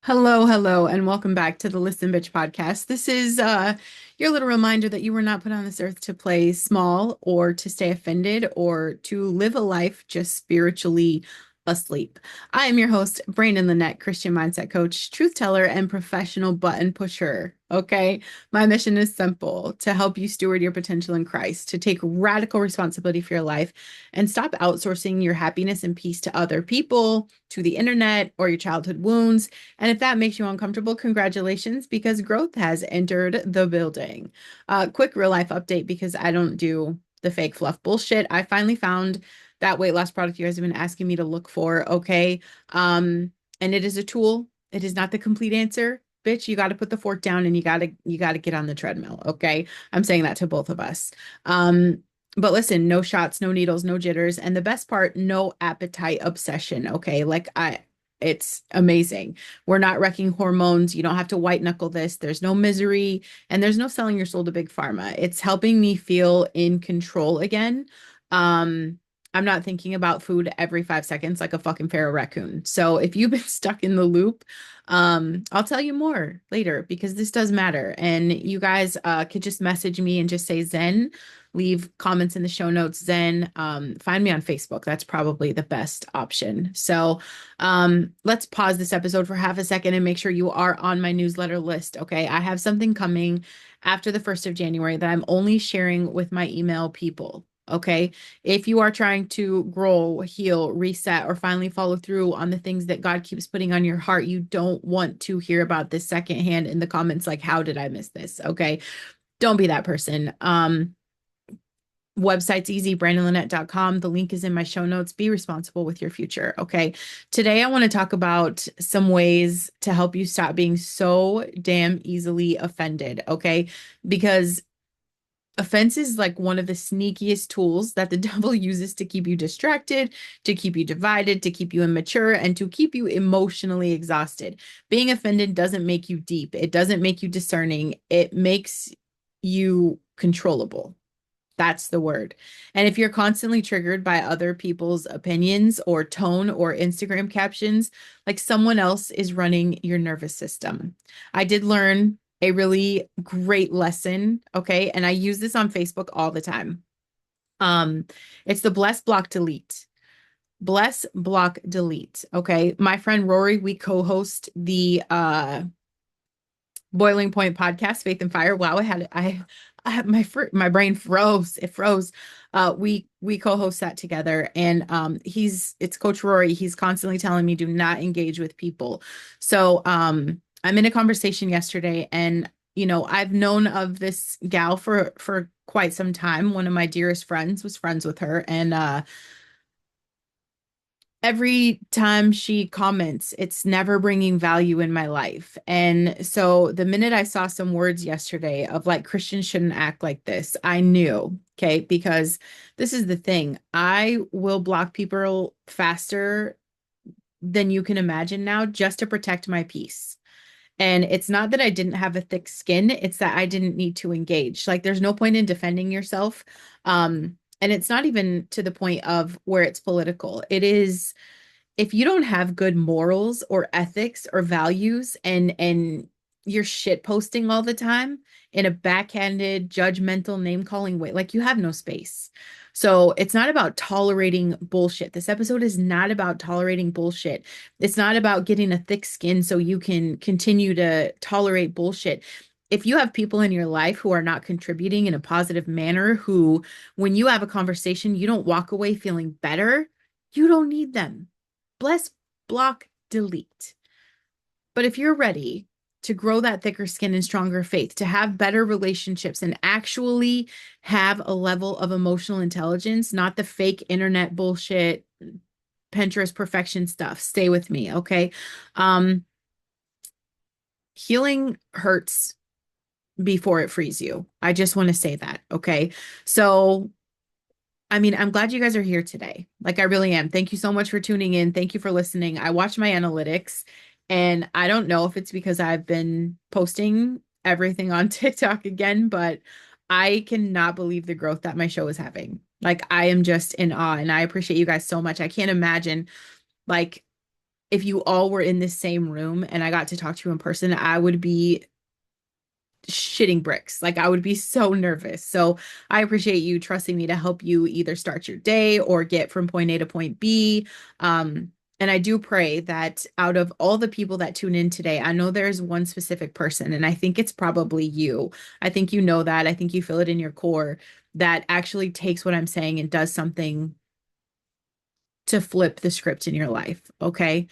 Hello, hello, and welcome back to the Listen Bitch podcast. This is your little reminder that you were not put on this earth to play small or to stay offended or to live a life just spiritually asleep. I am your host, Brandon Lynette, Christian mindset coach, truth teller, and professional button pusher. Okay. My mission is simple to help you steward your potential in Christ, to take radical responsibility for your life and stop outsourcing your happiness and peace to other people, to the internet, or your childhood wounds. And if that makes you uncomfortable, congratulations, because growth has entered the building. Quick real life update because I don't do the fake fluff bullshit. I finally found that weight loss product you guys have been asking me to look for. Okay. And it is a tool. It is not the complete answer. Bitch, you got to put the fork down and you got to get on the treadmill. Okay. I'm saying that to both of us. But listen, no shots, no needles, no jitters. And the best part, no appetite obsession. Okay. It's amazing. We're not wrecking hormones. You don't have to white knuckle this. There's no misery and there's no selling your soul to big pharma. It's helping me feel in control again. Um, I'm not thinking about food every 5 seconds like a fucking feral raccoon. So if you've been stuck in the loop, I'll tell you more later because this does matter. And you guys could just message me and just say Zen, leave comments in the show notes. Zen, find me on Facebook. That's probably the best option. So let's pause this episode for half a second and make sure you are on my newsletter list. Okay. I have something coming after the 1st of January that I'm only sharing with my email people. Okay. If you are trying to grow, heal, reset, or finally follow through on the things that God keeps putting on your heart, you don't want to hear about this secondhand in the comments like, how did I miss this? Okay. Don't be that person. Website's easy, brandonlynette.com. The link is in my show notes. Be responsible with your future. Okay. Today, I want to talk about some ways to help you stop being so damn easily offended. Okay. Because offense is like one of the sneakiest tools that the devil uses to keep you distracted, to keep you divided, to keep you immature, and to keep you emotionally exhausted. Being offended doesn't make you deep, it doesn't make you discerning, it makes you controllable. That's the word. And if you're constantly triggered by other people's opinions or tone or Instagram captions, like someone else is running your nervous system. I did learn a really great lesson, okay? And I use this on Facebook all the time. Um, it's the bless block delete. Bless block delete, okay? My friend Rory, we co-host the Boiling Point podcast, Faith and Fire. Wow, I had my brain froze. It froze. We co-host that together, and it's Coach Rory. He's constantly telling me do not engage with people. So I'm in a conversation yesterday, and I've known of this gal for quite some time. One of my dearest friends was friends with her, and every time she comments, it's never bringing value in my life. And so the minute I saw some words yesterday of like Christians shouldn't act like this, I knew, okay, because this is the thing. I will block people faster than you can imagine now just to protect my peace. And it's not that I didn't have a thick skin, it's that I didn't need to engage. Like there's no point in defending yourself. And it's not even to the point of where it's political. It is if you don't have good morals or ethics or values and you're shit posting all the time in a backhanded, judgmental, name calling way, like you have no space. So it's not about tolerating bullshit. This episode is not about tolerating bullshit. It's not about getting a thick skin so you can continue to tolerate bullshit. If you have people in your life who are not contributing in a positive manner, who, when you have a conversation, you don't walk away feeling better, you don't need them. Bless, block, delete. But if you're ready to grow that thicker skin and stronger faith, to have better relationships and actually have a level of emotional intelligence, not the fake internet bullshit, Pinterest perfection stuff, stay with me, okay? Um, Healing hurts before it frees you. I just want to say that, okay? So I mean, I'm glad you guys are here today. Like, I really am. Thank you so much for tuning in. Thank you for listening. I watch my analytics, and I don't know if it's because I've been posting everything on TikTok again, but I cannot believe the growth that my show is having. Like, I am just in awe, and I appreciate you guys so much. I can't imagine, like, if you all were in the same room and I got to talk to you in person, I would be shitting bricks. Like I would be so nervous. So I appreciate you trusting me to help you either start your day or get from point A to point B. And I do pray that out of all the people that tune in today, I know there's one specific person, and I think it's probably you. I think you know that. I think you feel it in your core that actually takes what I'm saying and does something to flip the script in your life. Okay.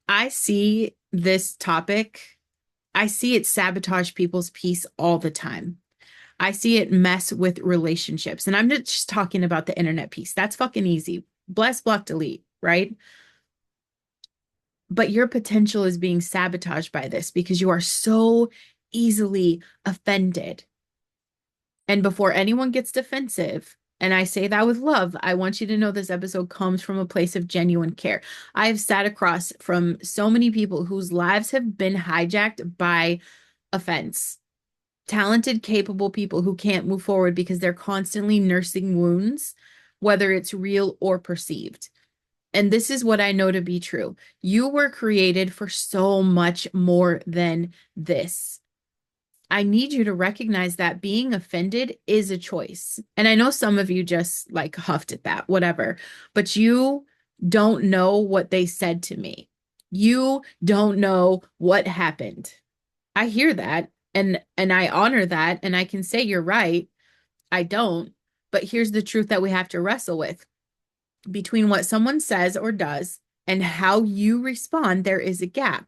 I see this topic, I see it sabotage people's peace all the time. I see it mess with relationships. And I'm not just talking about the internet piece. That's fucking easy. Bless, block, delete, right? But your potential is being sabotaged by this because you are so easily offended. And before anyone gets defensive, and I say that with love, I want you to know this episode comes from a place of genuine care. I have sat across from so many people whose lives have been hijacked by offense. Talented, capable people who can't move forward because they're constantly nursing wounds, whether it's real or perceived. And this is what I know to be true. You were created for so much more than this. I need you to recognize that being offended is a choice. And I know some of you just like huffed at that, whatever, but you don't know what they said to me. You don't know what happened. I hear that and I honor that and I can say you're right. I don't. But here's the truth that we have to wrestle with. Between what someone says or does and how you respond, there is a gap.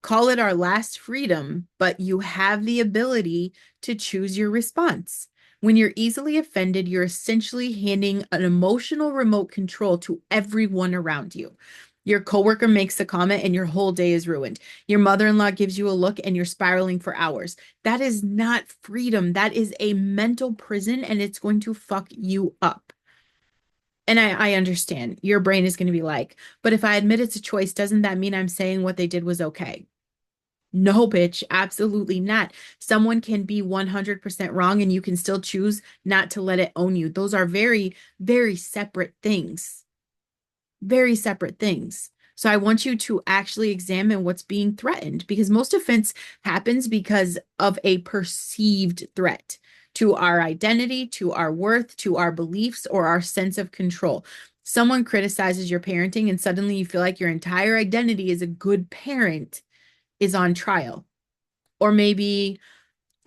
Call it our last freedom, but you have the ability to choose your response. When you're easily offended, you're essentially handing an emotional remote control to everyone around you. Your coworker makes a comment and your whole day is ruined. Your mother-in-law gives you a look and you're spiraling for hours. That is not freedom. That is a mental prison and it's going to fuck you up. And I understand your brain is going to be like, but if I admit it's a choice, doesn't that mean I'm saying what they did was okay? No, bitch, absolutely not. Someone can be 100% wrong and you can still choose not to let it own you. Those are very, very separate things. Very separate things. So I want you to actually examine what's being threatened because most offense happens because of a perceived threat to our identity, to our worth, to our beliefs, or our sense of control. Someone criticizes your parenting and suddenly you feel like your entire identity as a good parent is on trial. Or maybe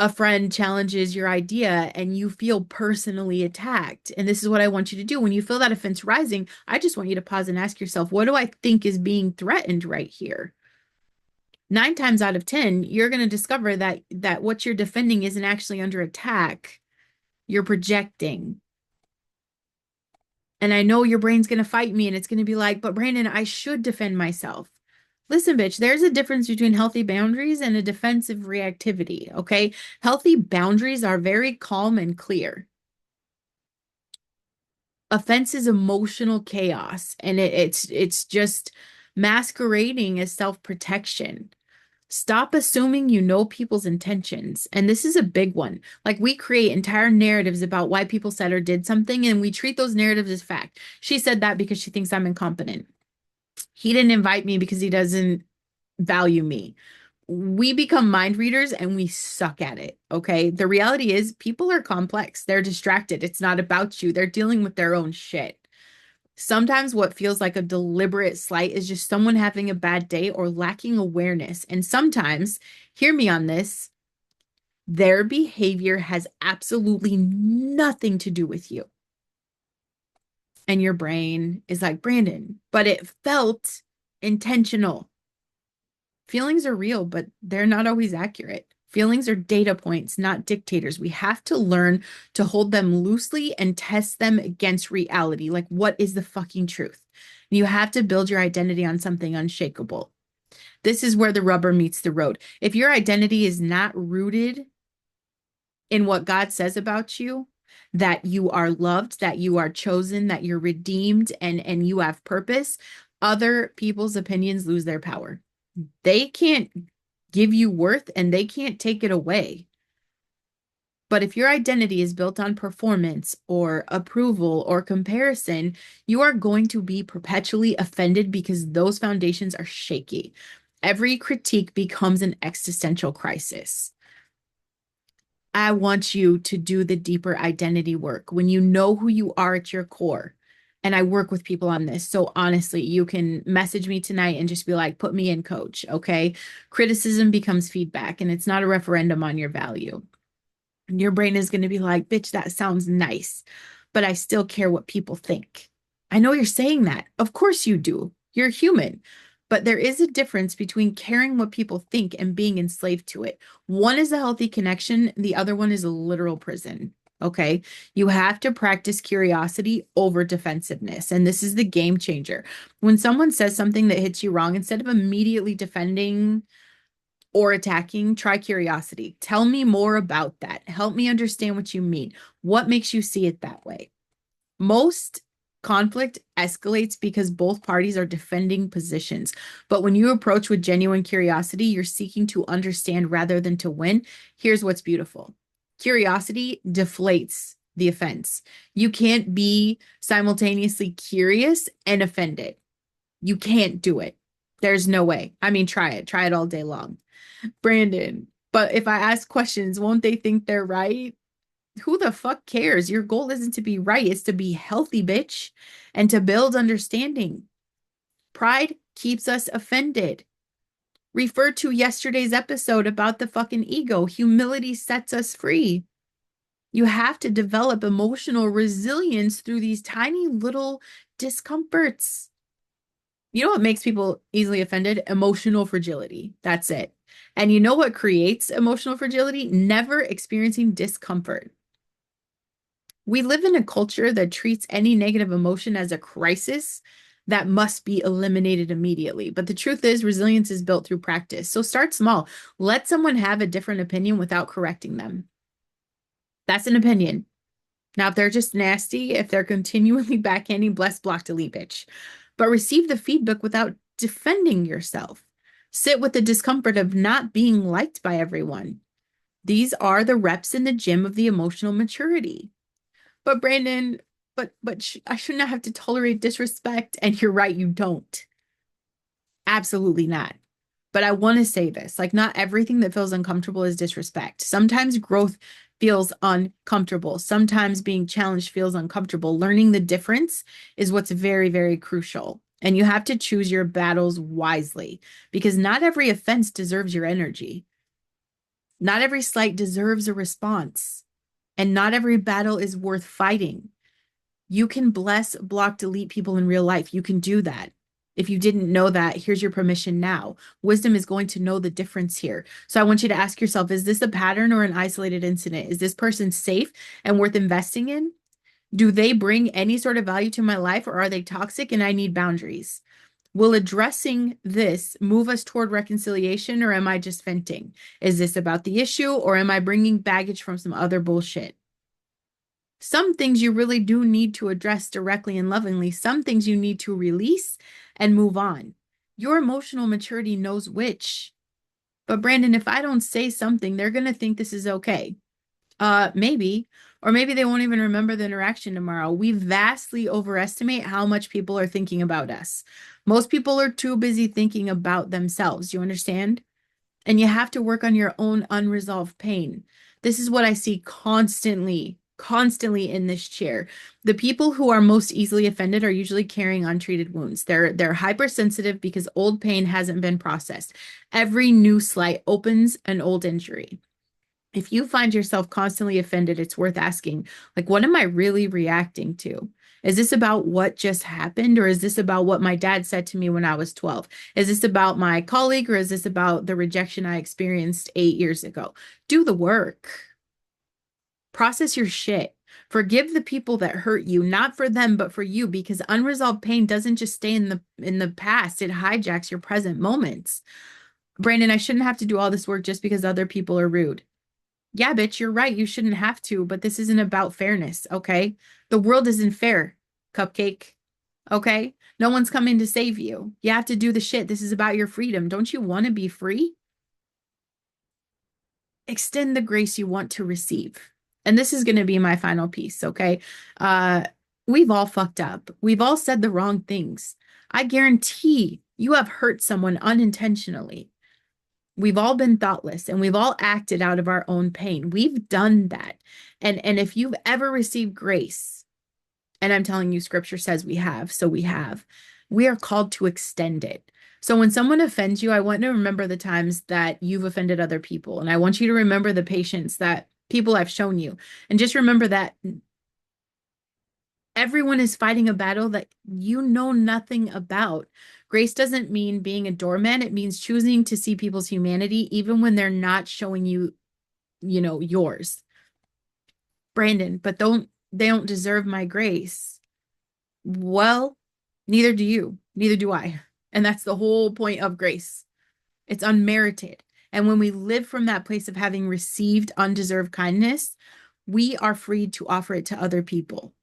a friend challenges your idea and you feel personally attacked. And this is what I want you to do. When you feel that offense rising, I just want you to pause and ask yourself, what do I think is being threatened right here? 9 times out of 10, you're going to discover that what you're defending isn't actually under attack. You're projecting. And I know your brain's going to fight me and it's going to be like, but Brandon, I should defend myself. Listen, bitch, there's a difference between healthy boundaries and a defensive reactivity, okay? Healthy boundaries are very calm and clear. Offense is emotional chaos, and it's just masquerading as self-protection. Stop assuming you know people's intentions. And this is a big one. Like we create entire narratives about why people said or did something, and we treat those narratives as fact. She said that because she thinks I'm incompetent. He didn't invite me because he doesn't value me. We become mind readers and we suck at it. Okay. The reality is, people are complex. They're distracted. It's not about you. They're dealing with their own shit. Sometimes what feels like a deliberate slight is just someone having a bad day or lacking awareness. And sometimes, hear me on this, their behavior has absolutely nothing to do with you. And your brain is like, Brandon, but it felt intentional. Feelings are real, but they're not always accurate. Feelings are data points, not dictators. We have to learn to hold them loosely and test them against reality. Like, what is the fucking truth? You have to build your identity on something unshakable. This is where the rubber meets the road. If your identity is not rooted in what God says about you, that you are loved, that you are chosen, that you're redeemed, and you have purpose, other people's opinions lose their power. They can't give you worth and they can't take it away. But if your identity is built on performance or approval or comparison, you are going to be perpetually offended because those foundations are shaky. Every critique becomes an existential crisis. I want you to do the deeper identity work when you know who you are at your core. And I work with people on this. So honestly, you can message me tonight and just be like, put me in, coach. Okay. Criticism becomes feedback, and it's not a referendum on your value. And your brain is going to be like, bitch, that sounds nice, but I still care what people think. I know you're saying that. Of course you do. You're human. But there is a difference between caring what people think and being enslaved to it. One is a healthy connection, the other one is a literal prison. Okay. You have to practice curiosity over defensiveness. And this is the game changer. When someone says something that hits you wrong, instead of immediately defending or attacking, try curiosity. Tell me more about that. Help me understand what you mean. What makes you see it that way? Most conflict escalates because both parties are defending positions. But when you approach with genuine curiosity, you're seeking to understand rather than to win. Here's what's beautiful. Curiosity deflates the offense. You can't be simultaneously curious and offended. You can't do it. There's no way. I mean, try it. Try it all day long. Brandon, but if I ask questions, won't they think they're right? Who the fuck cares? Your goal isn't to be right, it's to be healthy, bitch, and to build understanding. Pride keeps us offended. Refer to yesterday's episode about the fucking ego. Humility sets us free. You have to develop emotional resilience through these tiny little discomforts. You know what makes people easily offended? Emotional fragility. That's it. And you know what creates emotional fragility? Never experiencing discomfort. We live in a culture that treats any negative emotion as a crisis that must be eliminated immediately. But the truth is, resilience is built through practice. So start small. Let someone have a different opinion without correcting them. That's an opinion. Now, if they're just nasty, if they're continually backhanding, bless, block, delete, bitch. But receive the feedback without defending yourself. Sit with the discomfort of not being liked by everyone. These are the reps in the gym of the emotional maturity. But Brandon, I should not have to tolerate disrespect. And you're right, you don't. Absolutely not. But I want to say this, like, not everything that feels uncomfortable is disrespect. Sometimes growth feels uncomfortable. Sometimes being challenged feels uncomfortable. Learning the difference is what's very, very crucial. And you have to choose your battles wisely because not every offense deserves your energy. Not every slight deserves a response. And not every battle is worth fighting. You can bless, block, delete people in real life. You can do that. If you didn't know that, here's your permission now. Wisdom is going to know the difference here. So I want you to ask yourself, is this a pattern or an isolated incident? Is this person safe and worth investing in? Do they bring any sort of value to my life, or are they toxic and I need boundaries? Will addressing this move us toward reconciliation, or am I just venting? Is this about the issue, or am I bringing baggage from some other bullshit? Some things you really do need to address directly and lovingly. Some things you need to release and move on. Your emotional maturity knows which. But Brandon, if I don't say something, they're going to think this is okay. Maybe. Or maybe they won't even remember the interaction tomorrow. We vastly overestimate how much people are thinking about us. Most people are too busy thinking about themselves. You understand? And you have to work on your own unresolved pain. This is what I see constantly in this chair. The people who are most easily offended are usually carrying untreated wounds. They're hypersensitive because old pain hasn't been processed. Every new slight opens an old injury. If you find yourself constantly offended, it's worth asking, like, what am I really reacting to? Is this about what just happened, or is this about what my dad said to me when I was 12? Is this about my colleague, or is this about the rejection I experienced 8 years ago? Do the work. Process your shit. Forgive the people that hurt you, not for them, but for you, because unresolved pain doesn't just stay in the past. It hijacks your present moments. Brandon, I shouldn't have to do all this work just because other people are rude. Yeah, bitch, you're right. You shouldn't have to, but this isn't about fairness, okay? The world isn't fair, cupcake, okay? No one's coming to save you. You have to do the shit. This is about your freedom. Don't you want to be free? Extend the grace you want to receive. And this is going to be my final piece, okay? Uh, we've all fucked up. We've all said the wrong things. I guarantee you have hurt someone unintentionally. We've all been thoughtless and we've all acted out of our own pain. We've done that. And if you've ever received grace, and I'm telling you, scripture says we have, so we have, we are called to extend it. So when someone offends you, I want you to remember the times that you've offended other people. And I want you to remember the patience that people have shown you. And just remember that everyone is fighting a battle that you know nothing about. Grace doesn't mean being a doormat. It means choosing to see people's humanity, even when they're not showing you, yours. Brandon, but they don't deserve my grace. Well, neither do you. Neither do I. And that's the whole point of grace. It's unmerited. And when we live from that place of having received undeserved kindness, we are free to offer it to other people.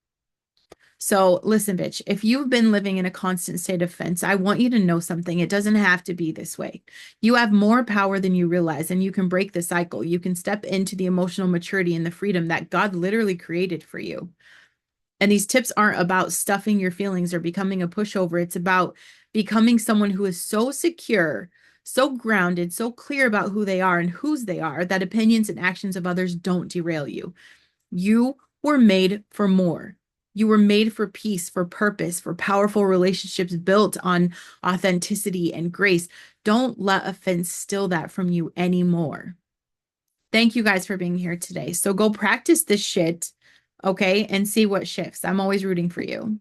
So listen, bitch, if you've been living in a constant state of offense, I want you to know something. It doesn't have to be this way. You have more power than you realize, and you can break the cycle. You can step into the emotional maturity and the freedom that God literally created for you. And these tips aren't about stuffing your feelings or becoming a pushover. It's about becoming someone who is so secure, so grounded, so clear about who they are and whose they are that opinions and actions of others don't derail you. You were made for more. You were made for peace, for purpose, for powerful relationships built on authenticity and grace. Don't let offense steal that from you anymore. Thank you guys for being here today. So go practice this shit, okay, and see what shifts. I'm always rooting for you.